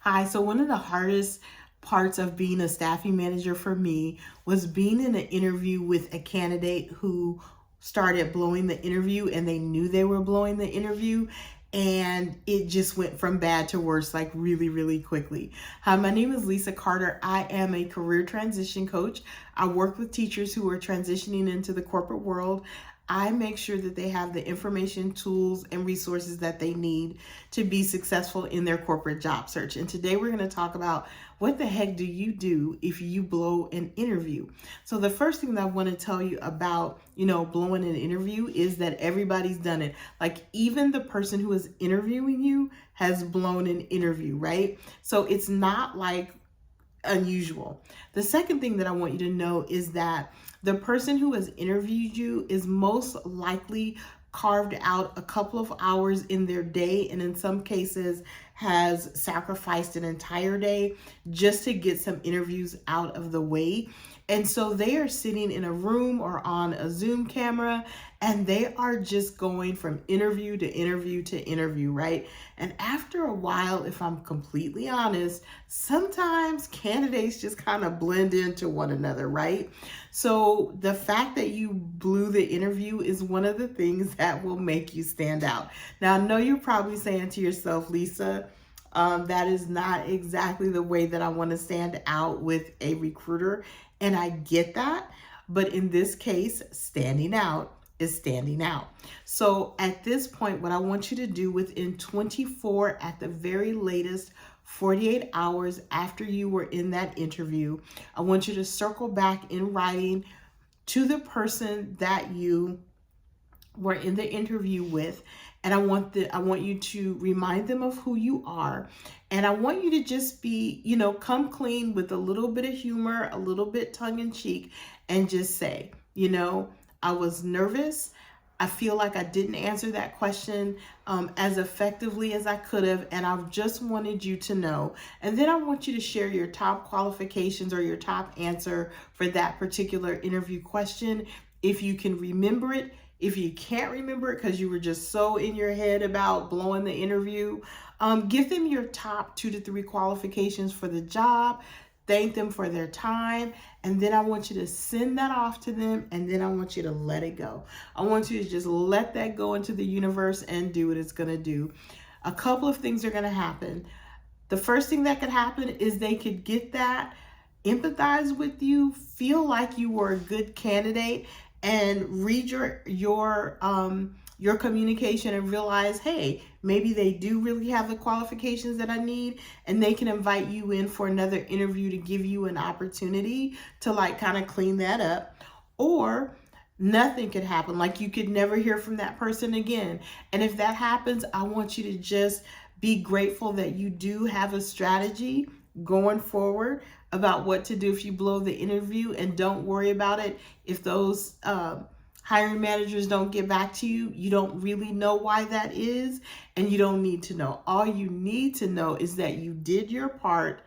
Hi, so one of the hardest parts of being a staffing manager for me was being in an interview with a candidate who started blowing the interview and they knew they were blowing the interview and it just went from bad to worse like really, really quickly. Hi, my name is Lisa Carter. I am a career transition coach. I work with teachers who are transitioning into the corporate world. I make sure that they have the information, tools, and resources that they need to be successful in their corporate job search. And today we're going to talk about what the heck do you do if you blow an interview? So the first thing that I want to tell you about, blowing an interview is that everybody's done it. Like even the person who is interviewing you has blown an interview, right? So it's not like unusual. The second thing that I want you to know is that the person who has interviewed you is most likely carved out a couple of hours in their day, and in some cases has sacrificed an entire day just to get some interviews out of the way. And so they are sitting in a room or on a Zoom camera and they are just going from interview to interview to interview, right? And after a while, if I'm completely honest, sometimes candidates just kind of blend into one another, right? So the fact that you blew the interview is one of the things that will make you stand out. Now, I know you're probably saying to yourself, Lisa, that is not exactly the way that I want to stand out with a recruiter. And I get that. But in this case, standing out is standing out. So at this point, what I want you to do within 24 at the very latest 48 hours after you were in that interview, I want you to circle back in writing to the person that you were in the interview with, and I want you to remind them of who you are, and I want you to just be, come clean with a little bit of humor, a little bit tongue in cheek, and just say, I was nervous. I feel like I didn't answer that question as effectively as I could have, and I've just wanted you to know. And then I want you to share your top qualifications or your top answer for that particular interview question. If you can remember it, if you can't remember it because you were just so in your head about blowing the interview, give them your top 2 to 3 qualifications for the job. Thank them for their time. And then I want you to send that off to them. And then I want you to let it go. I want you to just let that go into the universe and do what it's going to do. A couple of things are going to happen. The first thing that could happen is they could get that, empathize with you, feel like you were a good candidate, and read your communication and realize, hey, maybe they do really have the qualifications that I need, and they can invite you in for another interview to give you an opportunity to like kind of clean that up. Or nothing could happen, like you could never hear from that person again. And if that happens, I want you to just be grateful that you do have a strategy going forward about what to do if you blow the interview, and don't worry about it if those hiring managers don't get back to you. You don't really know why that is, and you don't need to know. All you need to know is that you did your part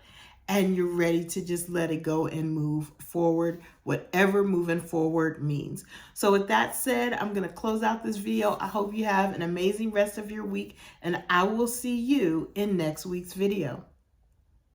and you're ready to just let it go and move forward, whatever moving forward means. So with that said, I'm going to close out this video. I hope you have an amazing rest of your week, and I will see you in next week's video.